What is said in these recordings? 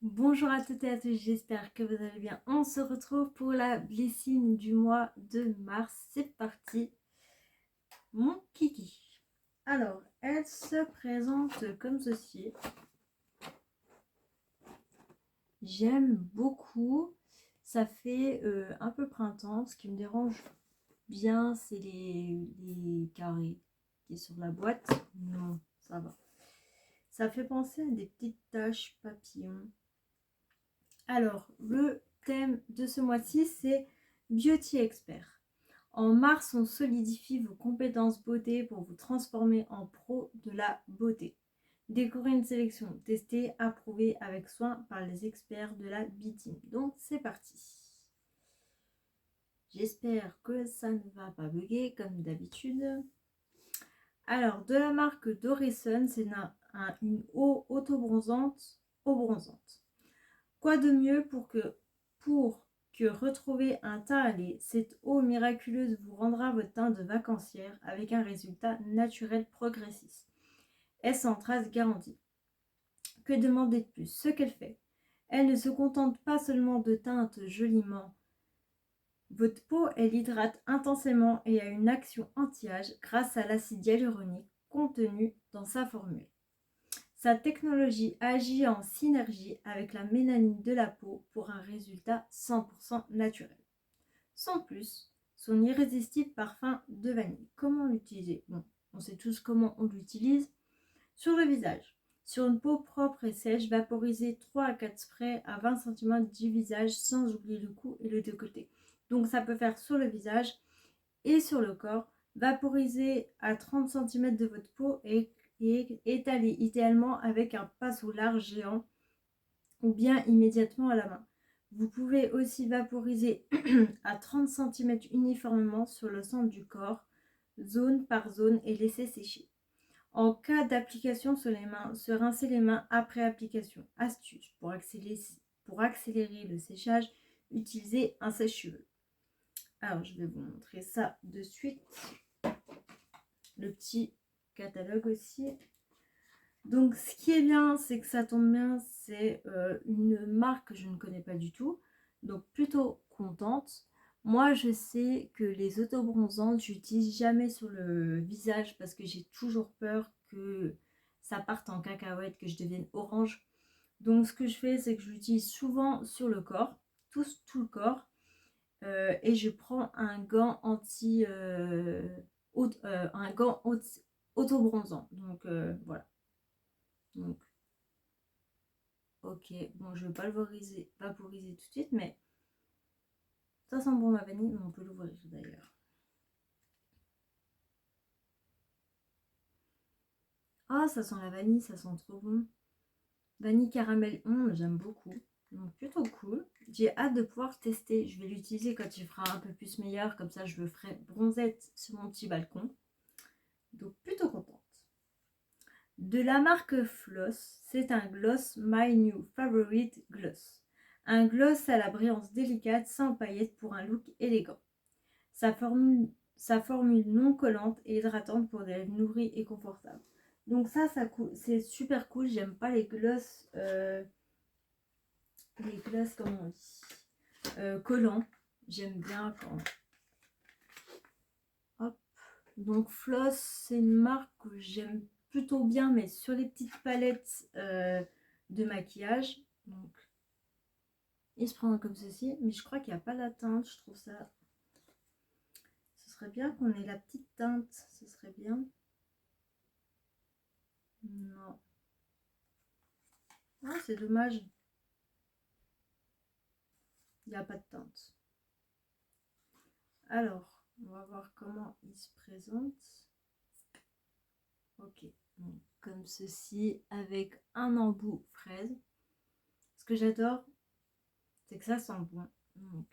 Bonjour à toutes et à tous, j'espère que vous allez bien. On se retrouve pour la blessing du mois de mars. C'est parti, mon kiki. Alors, elle se présente comme ceci. J'aime beaucoup. Ça fait un peu printemps. Ce qui me dérange bien, c'est les carrés qui est sur la boîte. Non, ça va. Ça fait penser à des petites taches papillons. Alors, le thème de ce mois-ci, c'est Beauty Expert. En mars, on solidifie vos compétences beauté pour vous transformer en pro de la beauté. Découvrez une sélection testée, approuvée avec soin par les experts de la beauty. Donc, c'est parti. J'espère que ça ne va pas bugger comme d'habitude. Alors, de la marque Dorison, c'est une eau auto-bronzante, eau bronzante. Quoi de mieux pour que retrouver un teint à lait, cette eau miraculeuse vous rendra votre teint de vacancière avec un résultat naturel progressif. Et sans trace garantie. Que demander de plus? Ce qu'elle fait. Elle ne se contente pas seulement de teinte joliment. Votre peau, elle hydrate intensément et a une action anti-âge grâce à l'acide hyaluronique contenu dans sa formule. Sa technologie agit en synergie avec la mélanine de la peau pour un résultat 100% naturel. Sans plus, son irrésistible parfum de vanille. Comment l'utiliser? Bon, on sait tous comment on l'utilise. Sur le visage. Sur une peau propre et sèche, vaporisez 3 à 4 sprays à 20 cm du visage sans oublier le cou et le décolleté. Donc ça peut faire sur le visage et sur le corps. Vaporisez à 30 cm de votre peau et étalez idéalement avec un pinceau large géant ou bien immédiatement à la main. Vous pouvez aussi vaporiser à 30 cm uniformément sur le centre du corps, zone par zone, et laisser sécher. En cas d'application sur les mains, se rincer les mains après application. Astuce, pour accélérer le séchage, utilisez un sèche-cheveux. Alors, je vais vous montrer ça de suite. Le petit catalogue aussi. Donc, ce qui est bien, c'est que ça tombe bien, c'est une marque que je ne connais pas du tout. Donc, plutôt contente. Moi, je sais que les autobronzantes, j'utilise jamais sur le visage parce que j'ai toujours peur que ça parte en cacahuète, que je devienne orange. Donc, ce que je fais, c'est que je l'utilise souvent sur le corps, tout le corps. Et je prends un gant un gant auto-bronzant. Donc, voilà. Donc, ok, bon, je ne vais pas le vaporiser tout de suite, mais ça sent bon la vanille, mais on peut l'ouvrir d'ailleurs. Ah, ça sent la vanille, ça sent trop bon. Vanille caramel, j'aime beaucoup. Donc plutôt cool. J'ai hâte de pouvoir tester. Je vais l'utiliser quand il fera un peu plus meilleur, comme ça je le ferai bronzette sur mon petit balcon. Donc plutôt contente. De la marque Floss, c'est un gloss My New Favorite Gloss. Un gloss à la brillance délicate sans paillettes pour un look élégant. Sa formule non collante et hydratante pour des lèvres nourries et confortables. Donc ça c'est super cool. J'aime pas les gloss comme on dit, collants. J'aime bien quand... Hop. Donc Floss, c'est une marque que j'aime plutôt bien, mais sur les petites palettes de maquillage. Donc, il se prend comme ceci, mais je crois qu'il n'y a pas la teinte. Je trouve ça... Ce serait bien qu'on ait la petite teinte. Ce serait bien. Non. Ah, c'est dommage. Il n'y a pas de teinte. Alors, on va voir comment il se présente. Ok, donc, comme ceci, avec un embout fraise. Ce que j'adore, c'est que ça sent bon. Donc,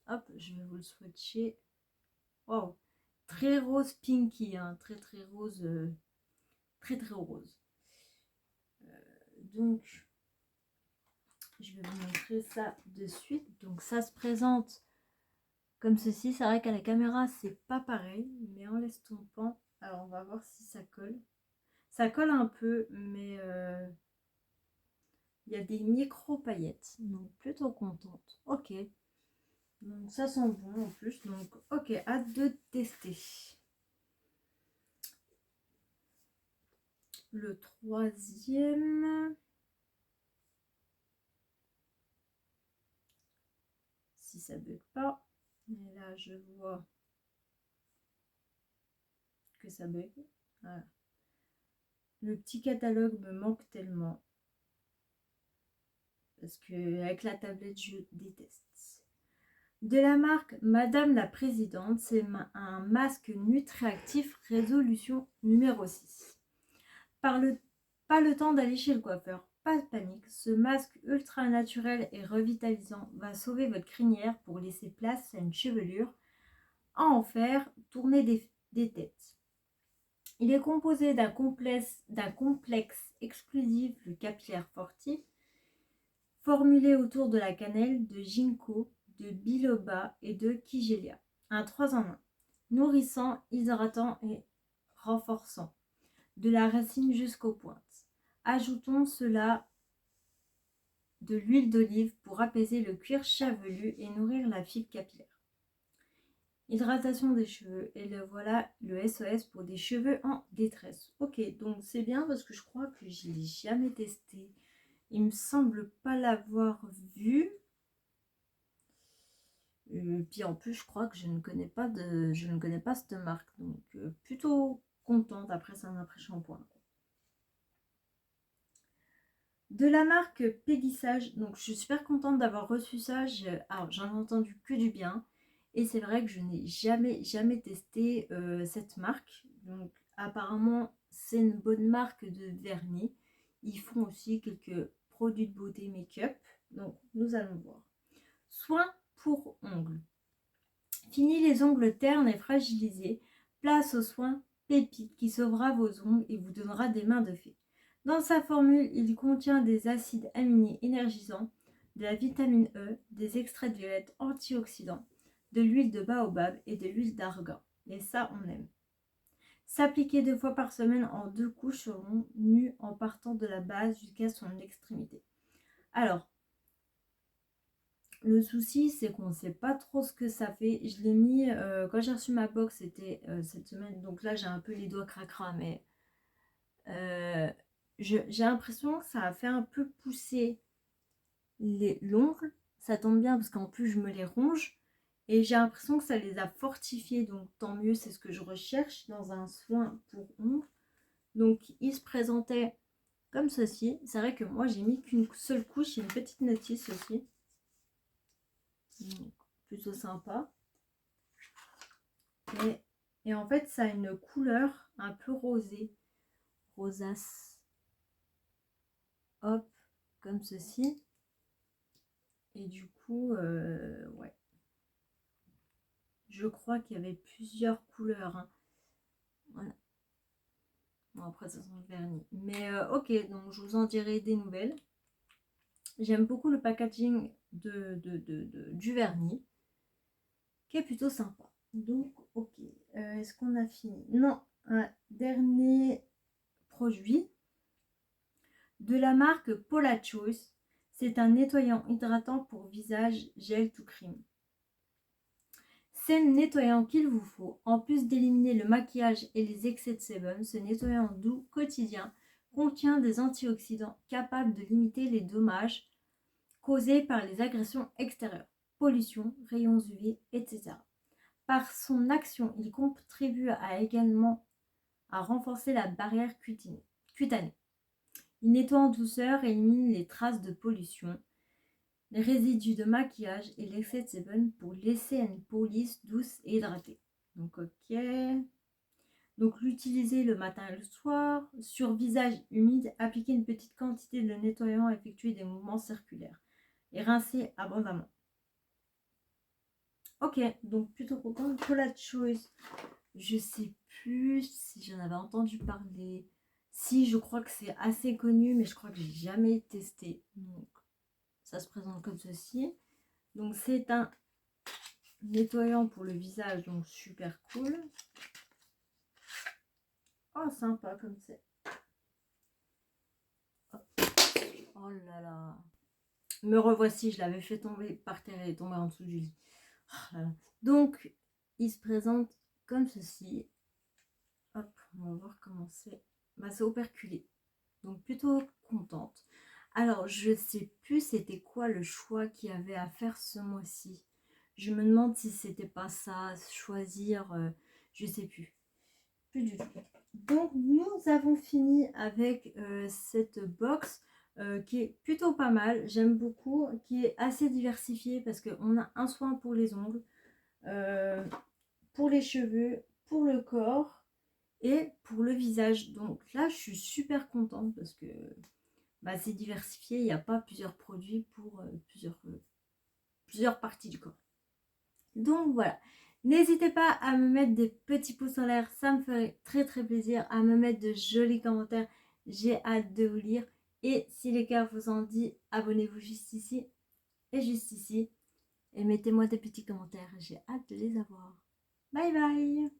hop, je vais vous le swatcher. Wow, très rose pinky, hein, très très rose, très très rose. Donc, je vais vous montrer ça de suite. Donc, ça se présente comme ceci. C'est vrai qu'à la caméra, c'est pas pareil, mais en l'estompant, alors on va voir si ça colle. Ça colle un peu, mais Il y a des micro paillettes, donc plutôt contente. Ok, donc ça sent bon en plus, donc ok, hâte de tester. Le troisième, si ça bug pas, mais là je vois que ça bug. Voilà. Le petit catalogue me manque tellement. Parce que avec la tablette, je déteste. De la marque Madame la Présidente, c'est un masque nutriactif résolution numéro 6. Pas le temps d'aller chez le coiffeur, pas de panique. Ce masque ultra naturel et revitalisant va sauver votre crinière pour laisser place à une chevelure en fer tourner des têtes. Il est composé d'un complexe exclusif, le capillaire fortif, formulé autour de la cannelle, de ginkgo, de biloba et de kigelia. Un 3 en 1. Nourrissant, hydratant et renforçant. De la racine jusqu'aux pointes. Ajoutons cela de l'huile d'olive pour apaiser le cuir chevelu et nourrir la fibre capillaire. Hydratation des cheveux. Et le voilà, le SOS pour des cheveux en détresse. Ok, donc c'est bien parce que je crois que je ne l'ai jamais testé. Il me semble pas l'avoir vu. Puis en plus, je crois que je ne connais pas cette marque. Donc plutôt contente. Après, c'est un après-shampoing. De la marque Pégissage. Donc je suis super contente d'avoir reçu ça. Alors j'en ai entendu que du bien. Et c'est vrai que je n'ai jamais testé cette marque. Donc apparemment, c'est une bonne marque de vernis. Ils font aussi quelques produits de beauté make-up. Donc nous allons voir. Soins pour ongles. Fini les ongles ternes et fragilisés. Place aux soins pépites qui sauvera vos ongles et vous donnera des mains de fée. Dans sa formule, il contient des acides aminés énergisants, de la vitamine E, des extraits de violette antioxydants, de l'huile de baobab et de l'huile d'argan. Et ça, on aime. S'appliquer 2 fois par semaine en 2 couches sur l'ongle nu en partant de la base jusqu'à son extrémité. Alors, le souci, c'est qu'on ne sait pas trop ce que ça fait. Je l'ai mis, quand j'ai reçu ma box, c'était cette semaine. Donc là, j'ai un peu les doigts cracra, mais j'ai l'impression que ça a fait un peu pousser l'ongle. Ça tombe bien parce qu'en plus, je me les ronge. Et j'ai l'impression que ça les a fortifiés. Donc tant mieux, c'est ce que je recherche dans un soin pour ongles. Donc il se présentait comme ceci. C'est vrai que moi, j'ai mis qu'une seule couche. Il y a une petite notice aussi. Donc, plutôt sympa. Et en fait, ça a une couleur un peu rosée. Rosace. Hop, comme ceci. Et du coup, ouais. Je crois qu'il y avait plusieurs couleurs. Hein. Voilà. Bon, après, ça sent le vernis. Mais ok, donc je vous en dirai des nouvelles. J'aime beaucoup le packaging du vernis, qui est plutôt sympa. Donc, ok. Est-ce qu'on a fini? Non, un dernier produit de la marque Paula Choice. C'est un nettoyant hydratant pour visage, gel tout cream. C'est le nettoyant qu'il vous faut. En plus d'éliminer le maquillage et les excès de sébum, ce nettoyant doux quotidien contient des antioxydants capables de limiter les dommages causés par les agressions extérieures, pollution, rayons UV, etc. Par son action, il contribue également à renforcer la barrière cutanée. Il nettoie en douceur et élimine les traces de pollution, les résidus de maquillage et l'excès de sébum pour laisser une peau lisse, douce et hydratée. Donc ok. Donc l'utiliser le matin et le soir. Sur visage humide, appliquer une petite quantité de nettoyant, effectuer des mouvements circulaires et rincer abondamment. Ok, donc plutôt contente de la chose. Je sais plus si j'en avais entendu parler. Si, je crois que c'est assez connu, mais je crois que j'ai jamais testé. Donc ça se présente comme ceci. Donc c'est un nettoyant pour le visage, donc super cool. Oh, sympa comme c'est. Oh là là. Me revoici, je l'avais fait tomber par terre et tomber en dessous du lit. Oh là là. Donc, il se présente comme ceci. Hop, on va voir comment c'est. Bah, c'est operculé. Donc, plutôt contente. Alors, je sais plus c'était quoi le choix qu'il y avait à faire ce mois-ci. Je me demande si c'était pas ça, choisir, je sais plus. Plus du tout. Donc, nous avons fini avec cette box qui est plutôt pas mal. J'aime beaucoup, qui est assez diversifiée parce qu'on a un soin pour les ongles, euh, pour les cheveux, pour le corps et pour le visage. Donc là, je suis super contente parce que bah, c'est diversifié. Il n'y a pas plusieurs produits pour plusieurs parties du corps. Donc voilà. N'hésitez pas à me mettre des petits pouces en l'air, ça me ferait très très plaisir. À me mettre de jolis commentaires, j'ai hâte de vous lire. Et si les cœurs vous en dit, abonnez-vous juste ici et juste ici. Et mettez-moi des petits commentaires, j'ai hâte de les avoir. Bye bye!